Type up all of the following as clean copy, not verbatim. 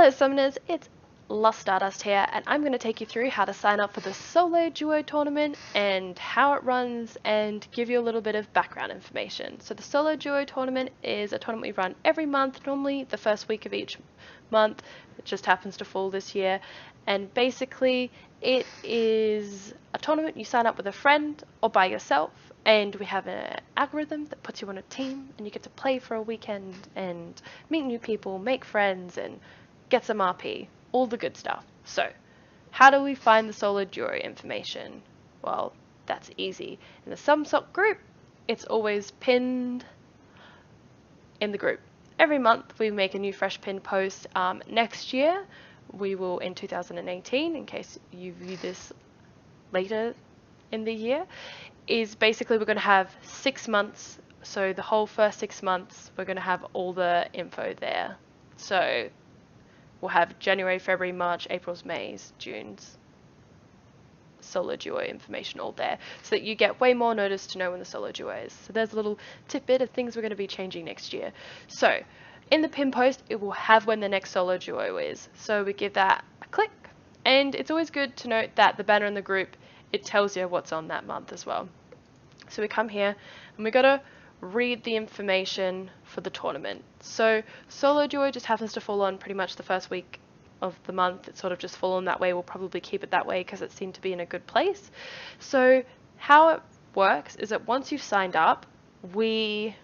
Hello Summoners, it's Lost Stardust here, and I'm going to take you through how to sign up for the Solo Duo tournament and how it runs and give you a little bit of background information. So the Solo Duo tournament is a tournament we run every month, normally the first week of each month. It just happens to fall this year, and basically it is a tournament you sign up with a friend or by yourself, and we have an algorithm that puts you on a team and you get to play for a weekend and meet new people, make friends, and get some RP, all the good stuff. So, how do we find the Solo Duo information? Well, that's easy. In the SumSoc group, it's always pinned in the group. Every month we make a new fresh pinned post. Next year, we will, in 2018, in case you view this later in the year, is basically we're going to have 6 months. So the whole first 6 months, we're going to have all the info there. So we'll have January, February, March, April's, May's, June's Solo Duo information all there, so that you get way more notice to know when the Solo Duo is. So there's a little tidbit of things we're going to be changing next year. So in the pin post, it will have when the next Solo Duo is. So we give that a click, and it's always good to note that the banner in the group, it tells you what's on that month as well. So we come here and we got to read the information for the tournament. So Solo Duo just happens to fall on pretty much the first week of the month. It's sort of just fallen that way. We'll probably keep it that way because it seemed to be in a good place. So how it works is that once you've signed up, we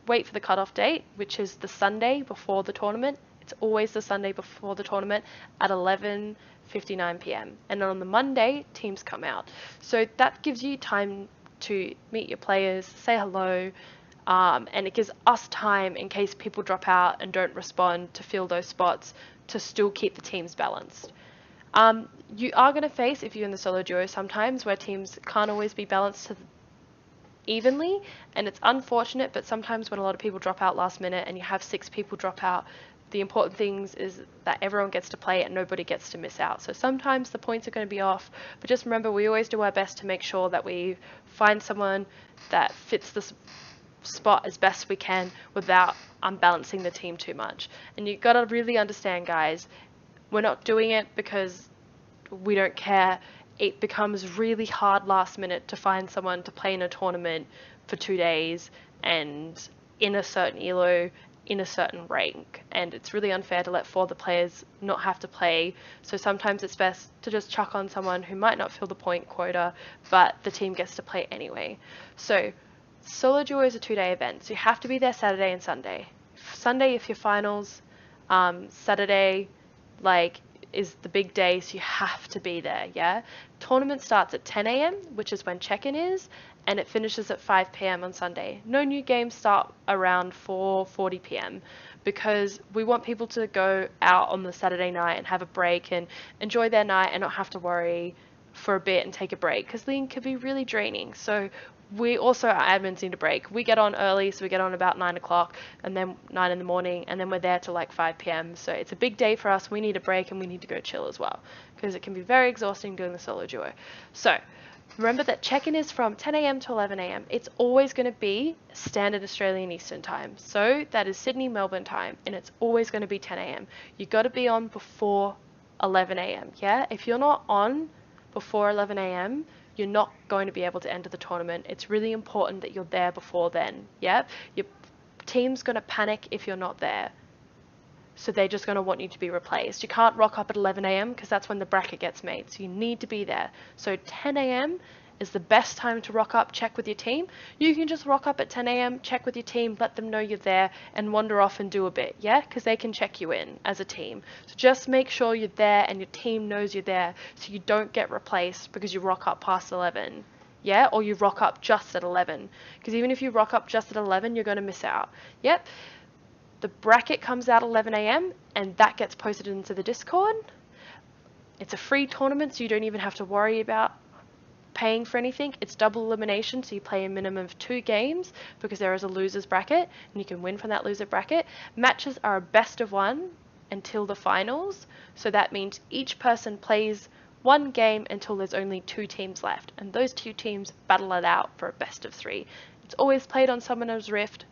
wait for the cutoff date, which is the Sunday before the tournament. It's always the Sunday before the tournament at 11:59 p.m. And on the Monday, teams come out. So that gives you time to meet your players, say hello, and it gives us time in case people drop out and don't respond to fill those spots to still keep the teams balanced. You are going to face, if you're in the Solo Duo, sometimes where teams can't always be balanced evenly, and it's unfortunate, but sometimes when a lot of people drop out last minute and you have 6 people drop out, the important things is that everyone gets to play and nobody gets to miss out. So sometimes the points are going to be off, but just remember we always do our best to make sure that we find someone that fits the spot as best we can without unbalancing the team too much. And you've got to really understand, guys, we're not doing it because we don't care. It becomes really hard last minute to find someone to play in a tournament for 2 days and in a certain elo, in a certain rank, and it's really unfair to let 4 other players not have to play. So sometimes it's best to just chuck on someone who might not fill the point quota, but the team gets to play anyway. So Solo Duo is a 2-day event, so you have to be there Saturday and Sunday. Sunday if you're finals, Saturday is the big day, so you have to be there. Yeah, tournament starts at 10 a.m, which is when check-in is, and it finishes at 5 p.m. on Sunday. No new games start around 4:40 p.m. because we want people to go out on the Saturday night and have a break and enjoy their night and not have to worry for a bit and take a break, because league can be really draining. So we also, our admins need a break. We get on early, so we get on about 9 o'clock and then 9 in the morning, and then we're there till like 5 p.m. So it's a big day for us. We need a break and we need to go chill as well, because it can be very exhausting doing the Solo Duo. So remember that check-in is from 10 a.m. to 11 a.m. It's always going to be standard Australian Eastern time. So that is Sydney, Melbourne time, and it's always going to be 10 a.m. You got to be on before 11 a.m. Yeah, if you're not on before 11 a.m, you're not going to be able to enter the tournament. It's really important that you're there before then. Yeah, your team's going to panic if you're not there, so they're just going to want you to be replaced. You can't rock up at 11 a.m. because that's when the bracket gets made, so you need to be there. So 10 a.m. is the best time to rock up, check with your team. You can just rock up at 10 a.m, check with your team, let them know you're there, and wander off and do a bit, yeah? Because they can check you in as a team. So just make sure you're there and your team knows you're there, so you don't get replaced because you rock up past 11, yeah? Or you rock up just at 11. Because even if you rock up just at 11, you're going to miss out. Yep. The bracket comes out 11 a.m, and that gets posted into the Discord. It's a free tournament, so you don't even have to worry about paying for anything. It's double elimination, so you play a minimum of 2 games because there is a loser's bracket and you can win from that loser bracket. Matches are a best of 1 until the finals, so that means each person plays 1 game until there's only 2 teams left, and those 2 teams battle it out for a best of 3. It's always played on Summoner's Rift.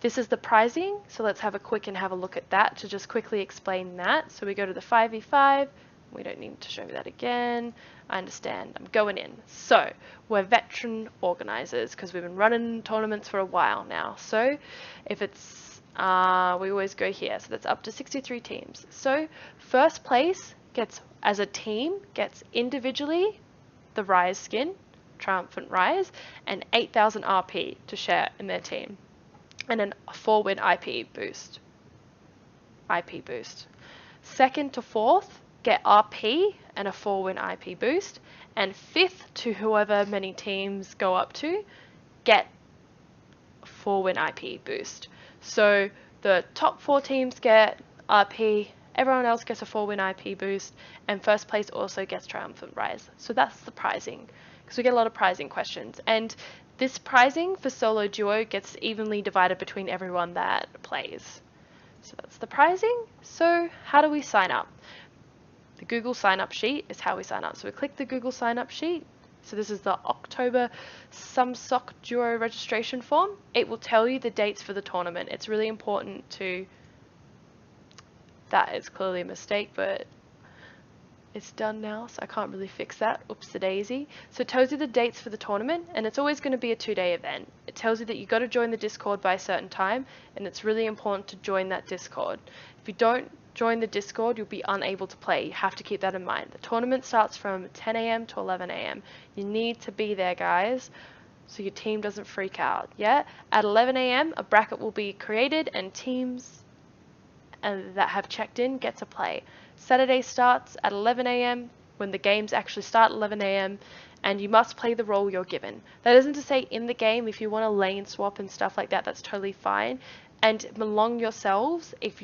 This is the pricing, so let's have a look at that to just quickly explain that. So we go to the 5v5. We don't need to show that again. I understand. I'm going in. So we're veteran organizers because we've been running tournaments for a while now. So if it's, we always go here. So that's up to 63 teams. So first place gets, as a team, gets individually the Rise skin, Triumphant Rise, and 8,000 RP to share in their team. And then a 4-win IP boost. Second to fourth get RP and a 4-win IP boost, and fifth to whoever many teams go up to get 4-win IP boost. So the top 4 teams get RP, everyone else gets a 4-win IP boost, and first place also gets Triumphant Rise. So that's the pricing, because we get a lot of pricing questions. And this pricing for solo duo gets evenly divided between everyone that plays. So that's the pricing. So how do we sign up? The Google sign up sheet is how we sign up. So we click the Google sign up sheet. So this is the October Samsok Duo registration form. It will tell you the dates for the tournament. It's really important to, that is clearly a mistake, but it's done now, so I can't really fix that. Oops-a-daisy. So it tells you the dates for the tournament, and it's always going to be a 2-day event. It tells you that you've got to join the Discord by a certain time, and it's really important to join that Discord. If you don't join the Discord, you'll be unable to play. You have to keep that in mind. The tournament starts from 10 AM to 11 AM. You need to be there, guys, so your team doesn't freak out. Yeah? At 11 AM, a bracket will be created, and teams that have checked in get to play. Saturday starts at 11 AM when the games actually start at 11 AM, and you must play the role you're given. That isn't to say in the game, if you want to lane swap and stuff like that, that's totally fine. And among yourselves, if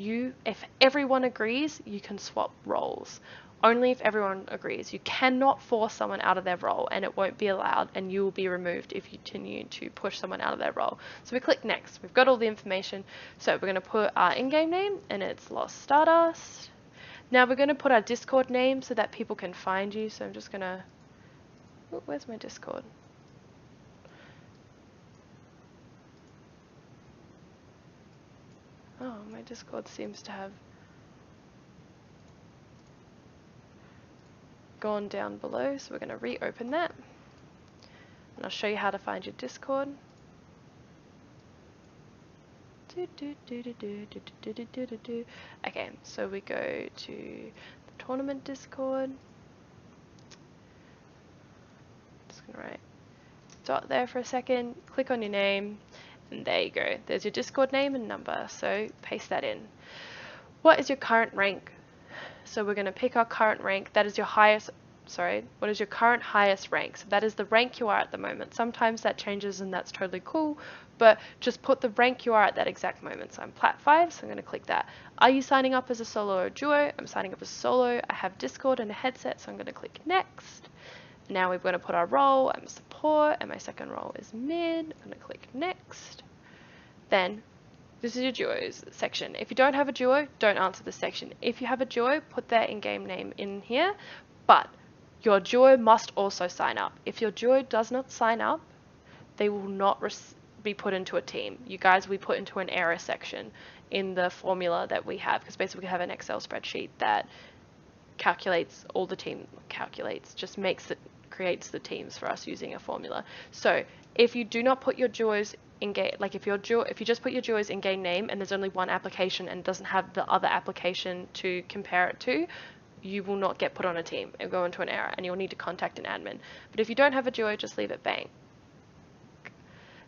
everyone agrees, you can swap roles. Only if everyone agrees. You cannot force someone out of their role, and it won't be allowed, and you will be removed if you continue to push someone out of their role. So we click next. We've got all the information. So we're going to put our in-game name, and it's Lost Stardust. Now we're going to put our Discord name so that people can find you. So I'm just going to, oh, where's my Discord? Oh, my Discord seems to have gone down below, so we're going to reopen that, and I'll show you how to find your Discord. Okay, so we go to the tournament Discord. Just gonna write dot there for a second, click on your name, and there you go. There's your Discord name and number, so paste that in. What is your current rank? So we're going to pick our current rank. That is your highest, what is your current highest rank? So that is the rank you are at the moment. Sometimes that changes and that's totally cool, but just put the rank you are at that exact moment. So I'm Plat 5, so I'm going to click that. Are you signing up as a solo or a duo? I'm signing up as solo. I have Discord and a headset, so I'm going to click next. Now we're going to put our role. I'm support, and my second role is mid. I'm going to click next. Then this is your duos section. If you don't have a duo, don't answer this section. If you have a duo, put their in-game name in here, but your duo must also sign up. If your duo does not sign up, they will not be put into a team. You guys will be put into an error section in the formula that we have, because basically we have an Excel spreadsheet that calculates all the creates the teams for us using a formula. So if you do not put your duos in game, like if you just put your duos in game name and there's only one application and doesn't have the other application to compare it to, you will not get put on a team and go into an error, and you'll need to contact an admin. But if you don't have a duo, just leave it blank.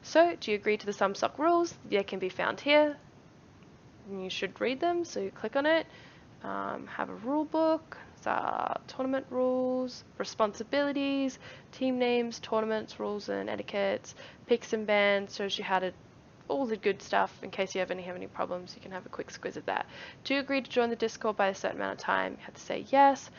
So do you agree to the Samsok rules? They can be found here. You should read them, so you click on it. Have a rule book, tournament rules, responsibilities, team names, tournaments, rules and etiquettes, picks and bans, shows you how to, all the good stuff. In case you have any problems, you can have a quick squiz at that. Do you agree to join the Discord by a certain amount of time? You have to say yes.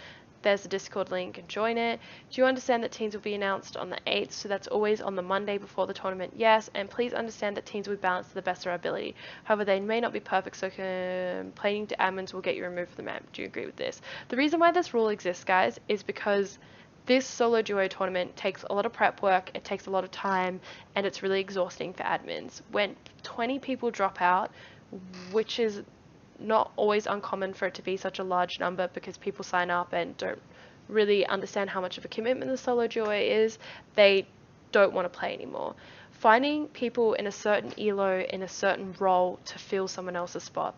There's the Discord link, and join it. Do you understand that teams will be announced on the 8th? So that's always on the Monday before the tournament. Yes, and please understand that teams will be balanced to the best of our ability. However, they may not be perfect, so complaining to admins will get you removed from the map. Do you agree with this? The reason why this rule exists, guys, is because This solo duo tournament takes a lot of prep work, it takes a lot of time, and it's really exhausting for admins. When 20 people drop out, which is not always uncommon for it to be such a large number because people sign up and don't really understand how much of a commitment the solo duo is, they don't want to play anymore. Finding people in a certain elo, in a certain role to fill someone else's spot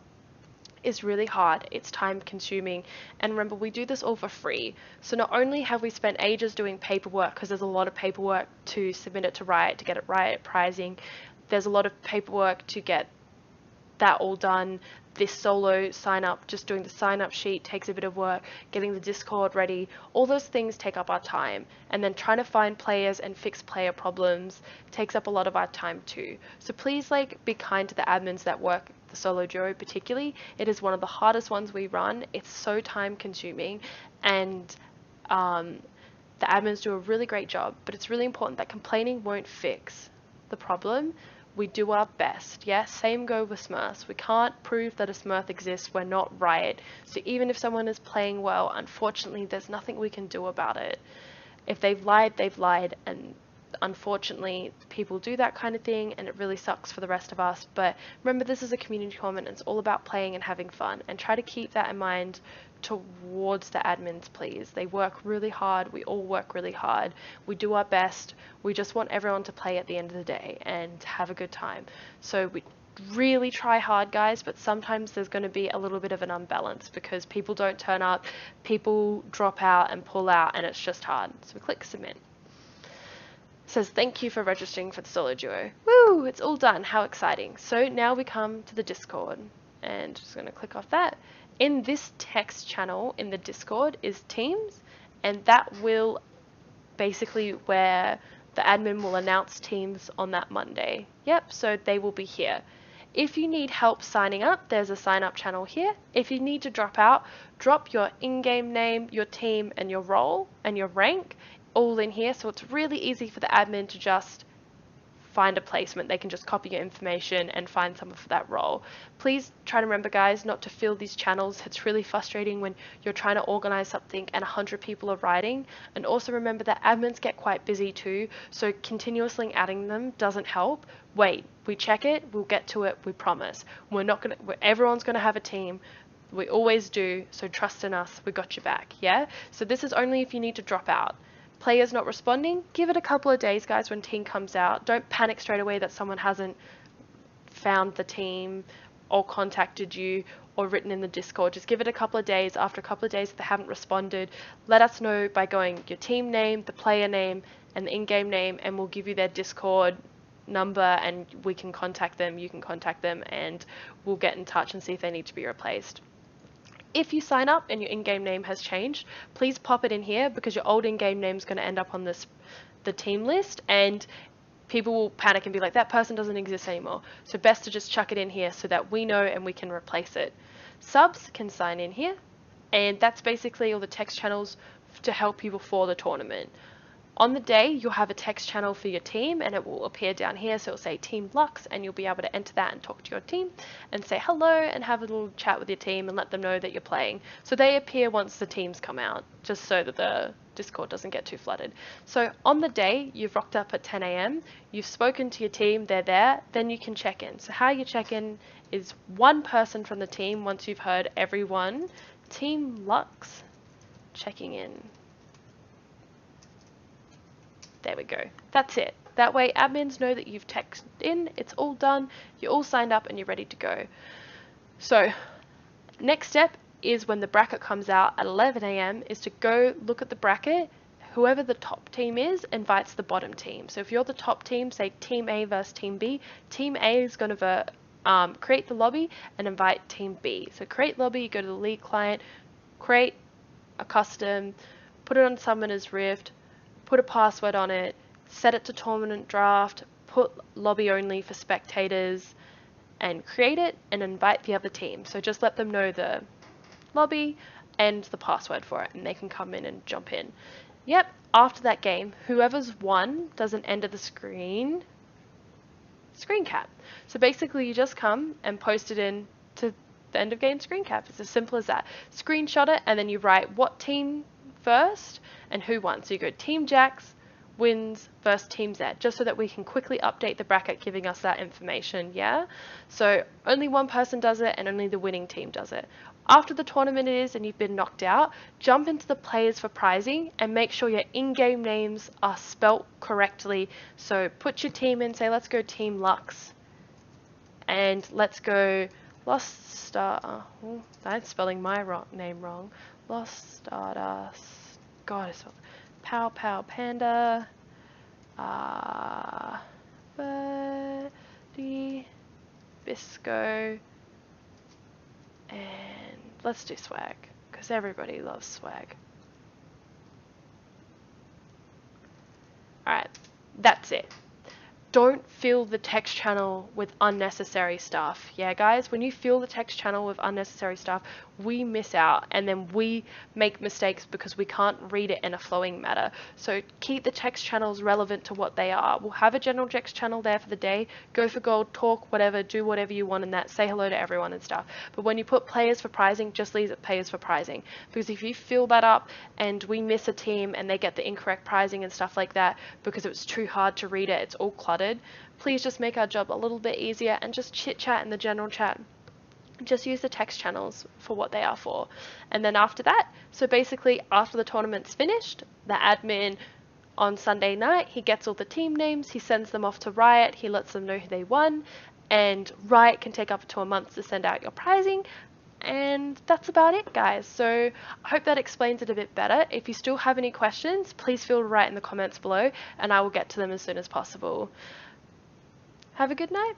is really hard, it's time consuming, and remember, we do this all for free. So not only have we spent ages doing paperwork, because there's a lot of paperwork to submit it to Riot, to get it Riot pricing, there's a lot of paperwork to get that all done. This solo sign up, just doing the sign up sheet takes a bit of work, getting the Discord ready, all those things take up our time, and then trying to find players and fix player problems takes up a lot of our time too. So please be kind to the admins that work the solo duo particularly. It is one of the hardest ones we run. It's so time consuming, and the admins do a really great job, but it's really important that complaining won't fix the problem. We do our best. Yeah, same go with Smurfs. We can't prove that a Smurf exists. We're not Riot. So even if someone is playing well, unfortunately, there's nothing we can do about it. If they've lied, and unfortunately, people do that kind of thing, and it really sucks for the rest of us. But remember, this is a community tournament. It's all about playing and having fun, and try to keep that in mind towards the admins, please. They work really hard. We all work really hard. We do our best. We just want everyone to play at the end of the day and have a good time. So we really try hard, guys, but sometimes there's going to be a little bit of an unbalance because people don't turn up, people drop out and pull out, and it's just hard. So we click submit. It says thank you for registering for the solo duo. Woo, it's all done. How exciting. So now we come to the Discord, and just going to click off that. In this text channel in the Discord is Teams, and that will basically where the admin will announce teams on that Monday. Yep, so they will be here. If you need help signing up, there's a sign up channel here. If you need to drop out, drop your in-game name, your team, and your role and your rank all in here. So it's really easy for the admin to just find a placement. They can just copy your information and find someone for that role. Please try to remember, guys, not to fill these channels. It's really frustrating when you're trying to organize something and 100 people are writing. And also remember that admins get quite busy too, so continuously adding them doesn't help. Wait, we check it, we'll get to it, we promise. Everyone's gonna have a team. We always do, so trust in us, we got your back, yeah? So this is only if you need to drop out. Players not responding, give it a couple of days, guys, when team comes out. Don't panic straight away that someone hasn't found the team or contacted you or written in the Discord. Just give it a couple of days. After a couple of days, if they haven't responded, let us know by going your team name, the player name, and the in-game name, and we'll give you their Discord number, and we can contact them, you can contact them, and we'll get in touch and see if they need to be replaced. If you sign up and your in-game name has changed, please pop it in here because your old in-game name is going to end up on the team list, and people will panic and be like, that person doesn't exist anymore. So best to just chuck it in here so that we know and we can replace it. Subs can sign in here, and that's basically all the text channels to help you before the tournament. On the day, you'll have a text channel for your team, and it will appear down here. So it'll say Team Lux, and you'll be able to enter that and talk to your team and say hello and have a little chat with your team and let them know that you're playing. So they appear once the teams come out, just so that the Discord doesn't get too flooded. So on the day, you've rocked up at 10 AM, you've spoken to your team, they're there, then you can check in. So how you check in is one person from the team, once you've heard everyone, Team Lux, checking in. There we go. That's it. That way admins know that you've texted in, it's all done, you're all signed up, and you're ready to go. So next step is when the bracket comes out at 11 AM is to go look at the bracket. Whoever the top team is invites the bottom team. So if you're the top team, say Team A versus Team B, Team A is going to create the lobby and invite Team B. So create lobby, go to the league client, create a custom, put it on Summoner's Rift, put a password on it, set it to tournament draft, put lobby only for spectators, and create it and invite the other team. So just let them know the lobby and the password for it, and they can come in and jump in. Yep, after that game, whoever's won does an end of the screen cap. So basically you just come and post it in to the end of game screen cap. It's as simple as that. Screenshot it, and then you write what team first and who won. So you go Team Jax wins versus Team Z, just so that we can quickly update the bracket giving us that information, yeah? So only one person does it and only the winning team does it. After the tournament is and you've been knocked out, jump into the players for prizing and make sure your in-game names are spelt correctly. So put your team in, say let's go Team Lux and let's go Lost Star. Oh, that's spelling my name wrong. Lost Stardust. God, it's Pow Pow Panda. Birdie, Bisco, and let's do Swag, because everybody loves Swag. Alright, that's it. Don't fill the text channel with unnecessary stuff. Yeah, guys, when you fill the text channel with unnecessary stuff, we miss out and then we make mistakes because we can't read it in a flowing manner. So keep the text channels relevant to what they are. We'll have a general text channel there for the day. Go for gold, talk, whatever, do whatever you want in that. Say hello to everyone and stuff. But when you put players for prizing, just leave it players for prizing. Because if you fill that up and we miss a team and they get the incorrect prizing and stuff like that because it was too hard to read it, it's all cluttered, please just make our job a little bit easier and just chit chat in the general chat. Just use the text channels for what they are for. And then after that, so basically after the tournament's finished, the admin on Sunday night, he gets all the team names, he sends them off to Riot, he lets them know who they won, and Riot can take up to a month to send out your prizing. And that's about it, guys. So I hope that explains it a bit better. If you still have any questions, please feel to write in the comments below and I will get to them as soon as possible. Have a good night.